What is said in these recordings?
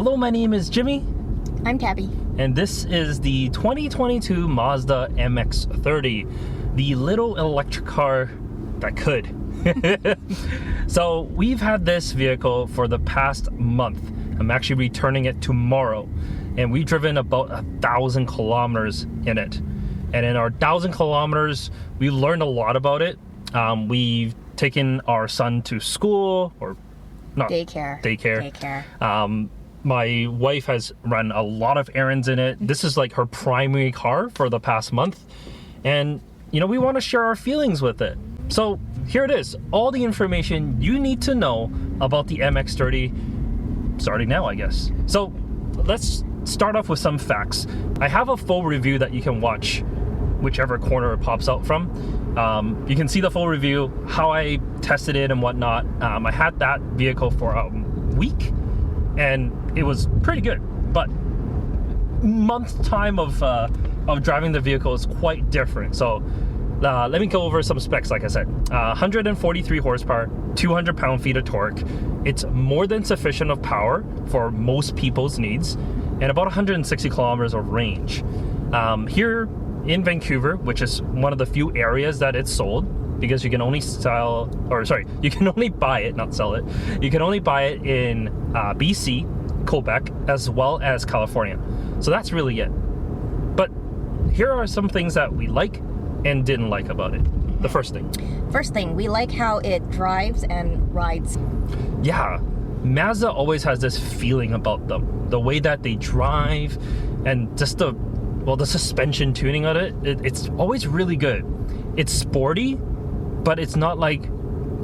Hello, my name is Jimmy. I'm Tabby. And this is the 2022 Mazda MX-30, the little electric car that could. So we've had this vehicle for the past month. I'm actually returning it tomorrow. And we've driven about 1,000 kilometers in it. And in our 1,000 kilometers, we learned a lot about it. We've taken our son to school, or not daycare. My wife has run a lot of errands in it. This is like her primary car for the past month. And, you know, we want to share our feelings with it. So here it is. All the information you need to know about the MX-30 starting now, I guess. So let's start off with some facts. I have a full review that you can watch whichever corner it pops out from. You can see the full review, how I tested it and whatnot. I had that vehicle for a week and it was pretty good, but month time of driving the vehicle is quite different. So let me go over some specs. Like I said, 143 horsepower, 200 pound-feet of torque. It's more than sufficient of power for most people's needs, and about 160 kilometers of range. Here in Vancouver, which is one of the few areas that it's sold, because you can only you can only buy it, not sell it. You can only buy it in BC, Quebec, as well as California. So that's really it. But here are some things that we like and didn't like about it. The first thing, we like how it drives and rides. Yeah, Mazda always has this feeling about them. The way that they drive and just the suspension tuning of it, it's always really good. It's sporty, but it's not like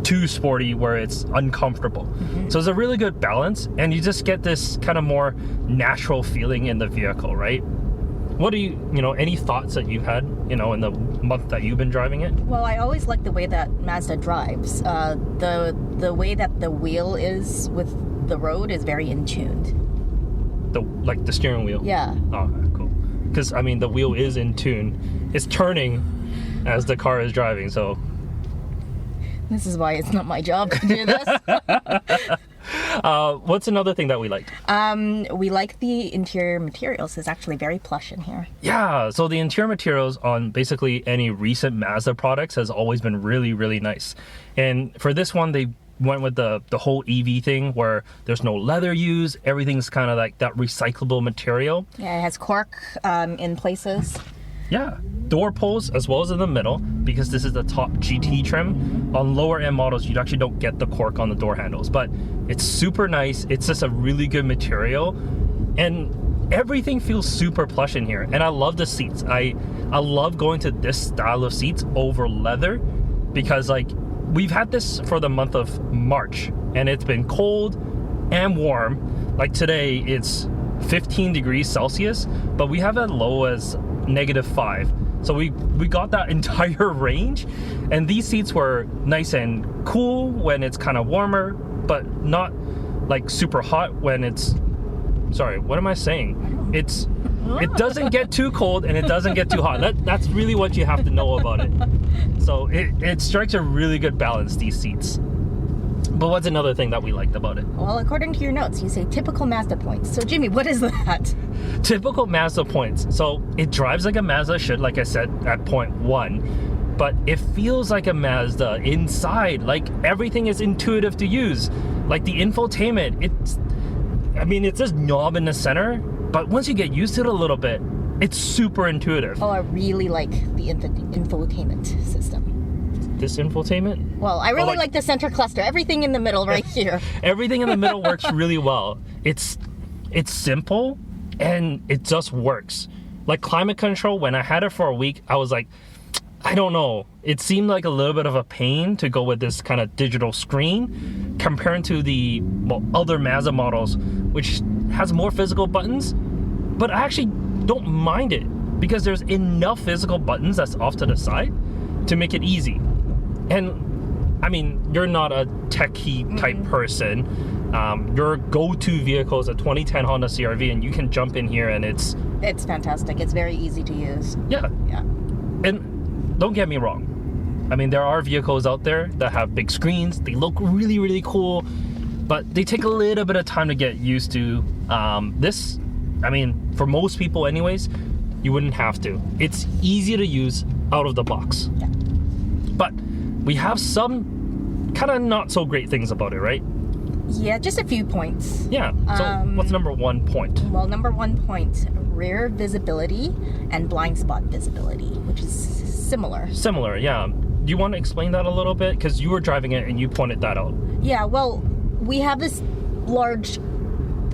too sporty where it's uncomfortable. So it's a really good balance, and you just get this kind of more natural feeling in the vehicle, right? What do you any thoughts that you've had, in the month that you've been driving it? Well, I always like the way that Mazda drives. The way that the wheel is with the road is very in tuned. The steering wheel? Yeah. Oh, cool. Because, the wheel is in tune. It's turning as the car is driving, so... This is why it's not my job to do this. What's another thing that we liked? We like the interior materials. It's actually very plush in here. Yeah, so the interior materials on basically any recent Mazda products has always been really, really nice. And for this one, they went with the whole EV thing where there's no leather used. Everything's kind of like that recyclable material. Yeah, it has cork in places. Yeah, door pulls as well as in the middle, because this is the top GT trim. On lower end models, you actually don't get the cork on the door handles, but it's super nice. It's just a really good material, and everything feels super plush in here. And I love the seats. I love going to this style of seats over leather, because we've had this for the month of March and it's been cold and warm. Like today it's 15 degrees Celsius, but we have as low as -5. So we got that entire range, and these seats were nice and cool when it's kind of warmer, but not like super hot when it's, sorry, what am I saying? It doesn't get too cold and it doesn't get too hot. That's really what you have to know about it. So it strikes a really good balance, these seats. But what's another thing that we liked about it? Well, according to your notes, you say typical Mazda points. So Jimmy, what is that? Typical Mazda points. So it drives like a Mazda should, like I said, at point 1. But it feels like a Mazda inside. Like everything is intuitive to use. Like the infotainment, it's this knob in the center, but once you get used to it a little bit, it's super intuitive. Oh, I really like the infotainment system. This infotainment? Well, I really like the center cluster. Everything in the middle right here. Everything in the middle works really well. It's simple and it just works. Like climate control, when I had it for a week, I was like, I don't know. It seemed like a little bit of a pain to go with this kind of digital screen comparing to the other Mazda models, which has more physical buttons. But I actually don't mind it because there's enough physical buttons that's off to the side to make it easy. And you're not a techie type person. Your go-to vehicle is a 2010 Honda CR-V, and you can jump in here and it's fantastic. It's very easy to use. Yeah. And don't get me wrong. There are vehicles out there that have big screens. They look really, really cool. but they take a little bit of time to get used to. This, I mean, for most people anyways, you wouldn't have to. It's easy to use out of the box. Yeah. But we have some kind of not so great things about it, right? Yeah, just a few points. Yeah. So what's number 1 point? Well, number 1 point, rear visibility and blind spot visibility, which is similar. Similar, yeah. Do you want to explain that a little bit? Because you were driving it and you pointed that out. Yeah, well, we have this large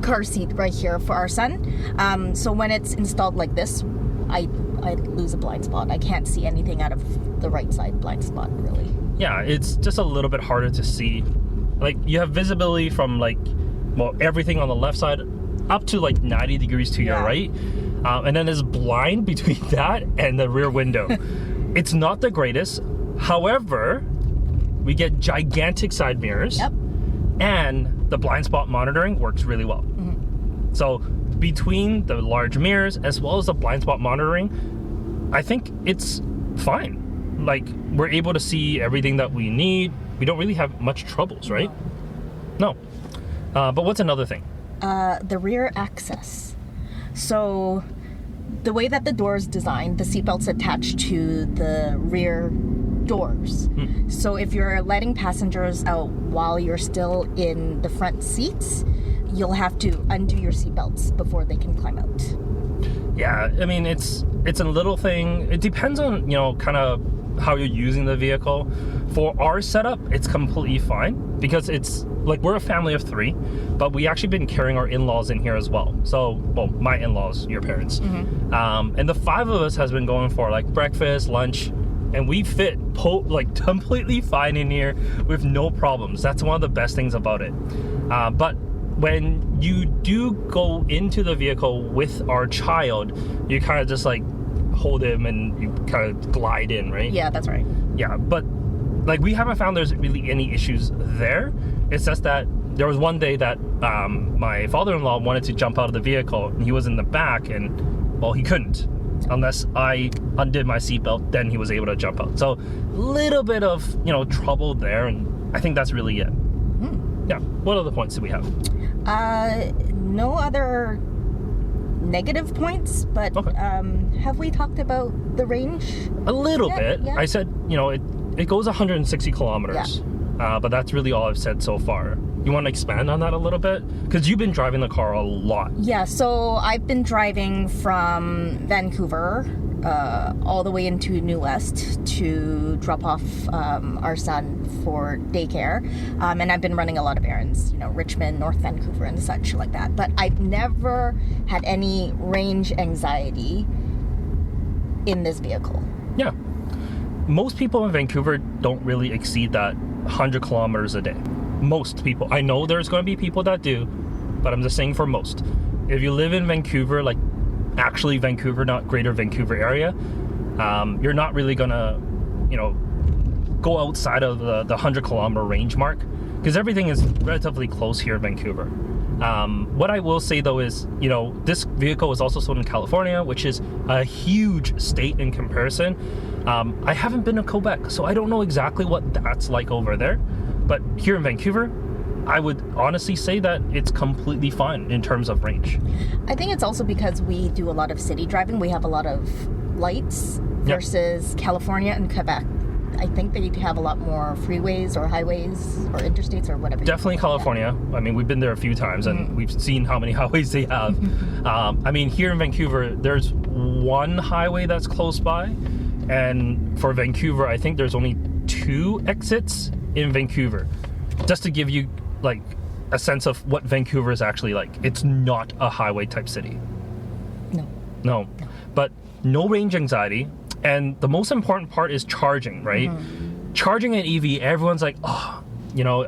car seat right here for our son. So when it's installed like this, I lose a blind spot. I can't see anything out of the right side blind spot, really. Yeah, it's just a little bit harder to see. Like, you have visibility from, like, well, everything on the left side up to, like, 90 degrees to your right. And then there's blind between that and the rear window. It's not the greatest. However, we get gigantic side mirrors. Yep. And the blind spot monitoring works really well. Mm-hmm. So between the large mirrors as well as the blind spot monitoring, I think it's fine. Like, we're able to see everything that we need. We don't really have much troubles, right? No. But what's another thing? The rear access. So the way that the door is designed, the seatbelt's attached to the rear doors. So if you're letting passengers out while you're still in the front seats, you'll have to undo your seatbelts before they can climb out. Yeah, I mean, it's a little thing. It depends on, kind of how you're using the vehicle. For our setup, it's completely fine because it's like we're a family of 3, but we actually been carrying our in-laws in here as well. So, well, my in-laws, your parents. And the 5 of us has been going for like breakfast, lunch, and we fit like completely fine in here with no problems. That's one of the best things about it. But when you do go into the vehicle with our child, you kind of just like hold him and you kind of glide in, right? Yeah, that's right. Yeah, but like we haven't found there's really any issues there. It's just that there was one day that my father-in-law wanted to jump out of the vehicle and he was in the back and, well, he couldn't. Unless I undid my seatbelt, then he was able to jump out. So a little bit of, trouble there, and I think that's really it. Yeah. What other points do we have? No other negative points, but Okay. Have we talked about the range? A little bit. Yeah. I said, it goes 160 kilometers. But that's really all I've said so far. You want to expand on that a little bit? Because you've been driving the car a lot. Yeah, so I've been driving from Vancouver all the way into New West to drop off our son for daycare. And I've been running a lot of errands, Richmond, North Vancouver and such like that. But I've never had any range anxiety in this vehicle. Yeah. Most people in Vancouver don't really exceed that 100 kilometers a day. Most people. I know there's going to be people that do, but I'm just saying for most. If you live in Vancouver, like actually Vancouver, not greater Vancouver area, you're not really going to, go outside of the 100 kilometer range mark because everything is relatively close here in Vancouver. What I will say though is, this vehicle is also sold in California, which is a huge state in comparison. I haven't been to Quebec, so I don't know exactly what that's like over there. But here in Vancouver, I would honestly say that it's completely fine in terms of range. I think it's also because we do a lot of city driving. We have a lot of lights versus California and Quebec. I think they have a lot more freeways or highways or interstates or whatever. Definitely California. I mean, we've been there a few times and we've seen how many highways they have. I mean, here in Vancouver, there's one highway that's close by. And for Vancouver, I think there's only 2 exits in Vancouver. Just to give you like a sense of what Vancouver is actually like. It's not a highway type city. No. But no range anxiety. And the most important part is charging, right? Charging an EV, everyone's like, oh,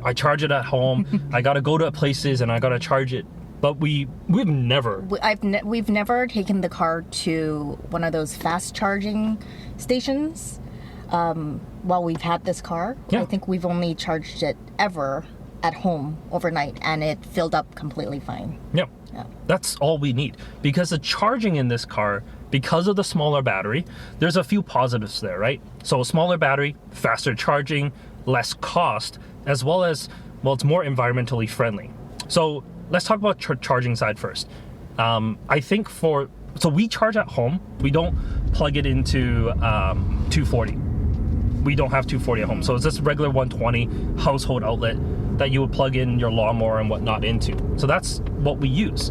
I charge it at home. I got to go to places and I got to charge it. But we've never. We've never taken the car to one of those fast charging stations while we've had this car. Yeah. I think we've only charged it ever at home overnight, and it filled up completely fine. Yeah. That's all we need. Because the charging in this car, because of the smaller battery, there's a few positives there, right? So a smaller battery, faster charging, less cost, as well as Well, it's more environmentally friendly. So let's talk about charging side first. I think so we charge at home. We don't plug it into 240. We don't have 240 at home. So it's just regular 120 household outlet that you would plug in your lawnmower and whatnot into. So that's what we use.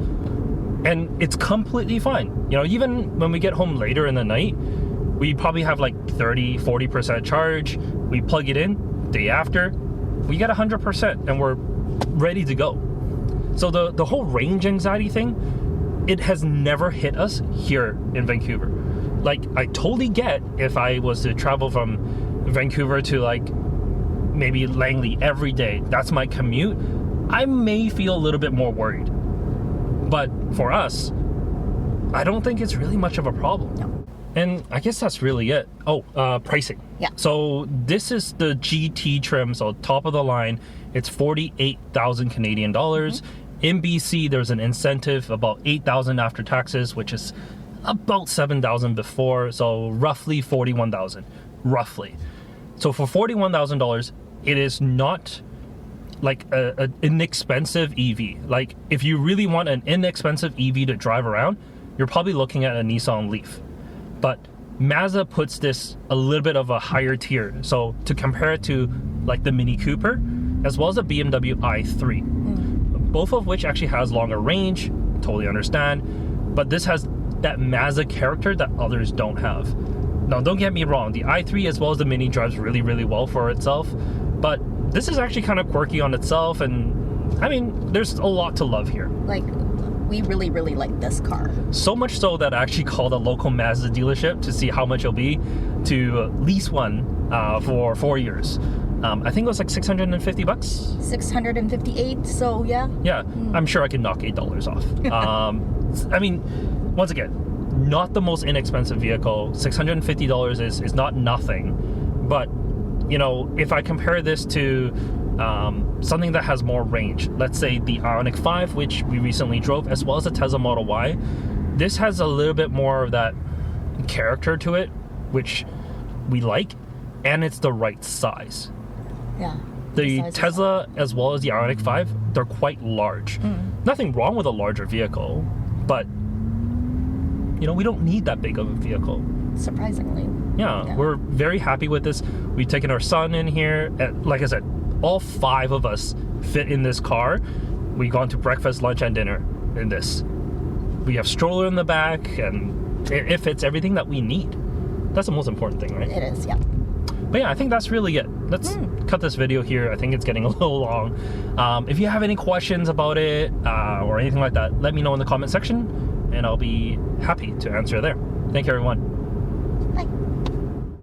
And it's completely fine. You know, even when we get home later in the night, we probably have like 30, 40% charge. We plug it in, day after, we get 100% and we're ready to go. So the whole range anxiety thing, it has never hit us here in Vancouver. Like, I totally get if I was to travel from Vancouver to like maybe Langley every day, that's my commute, I may feel a little bit more worried. But for us, I don't think it's really much of a problem. No. And I guess that's really it. Pricing. Yeah. So this is the GT trim, so top of the line. It's 48,000 Canadian dollars. In BC, there's an incentive about 8,000 after taxes, which is about 7,000 before, so roughly 41,000, roughly. So for $41,000, it is not like an inexpensive EV. Like, if you really want an inexpensive EV to drive around, you're probably looking at a Nissan Leaf. But Mazda puts this a little bit of a higher tier. So to compare it to like the Mini Cooper, as well as the BMW i3, both of which actually has longer range, totally understand, but this has that Mazda character that others don't have. Now, don't get me wrong, the i3 as well as the Mini drives really, really well for itself, but this is actually kind of quirky on itself, and I mean, there's a lot to love here. Like, we really, really like this car. So much so that I actually called a local Mazda dealership to see how much it'll be to lease one for 4 years. I think it was like $650. 658, so yeah. Yeah, I'm sure I can knock $8 off. I mean, once again, not the most inexpensive vehicle. $650 is not nothing, but you know, if I compare this to something that has more range, let's say the Ioniq 5, which we recently drove, as well as the Tesla Model Y, this has a little bit more of that character to it, which we like, and it's the right size. Yeah. The Tesla as well as the Ioniq 5, they're quite large. Nothing wrong with a larger vehicle, but you know, we don't need that big of a vehicle. Surprisingly. Yeah, we're very happy with this. We've taken our son in here. Like I said, all 5 of us fit in this car. We've gone to breakfast, lunch, and dinner in this. We have stroller in the back, and it fits everything that we need. That's the most important thing, right? It is, yeah. But yeah, I think that's really it. Let's cut this video here. I think it's getting a little long. If you have any questions about it or anything like that, let me know in the comment section, and I'll be happy to answer there. Thank you, everyone. Bye.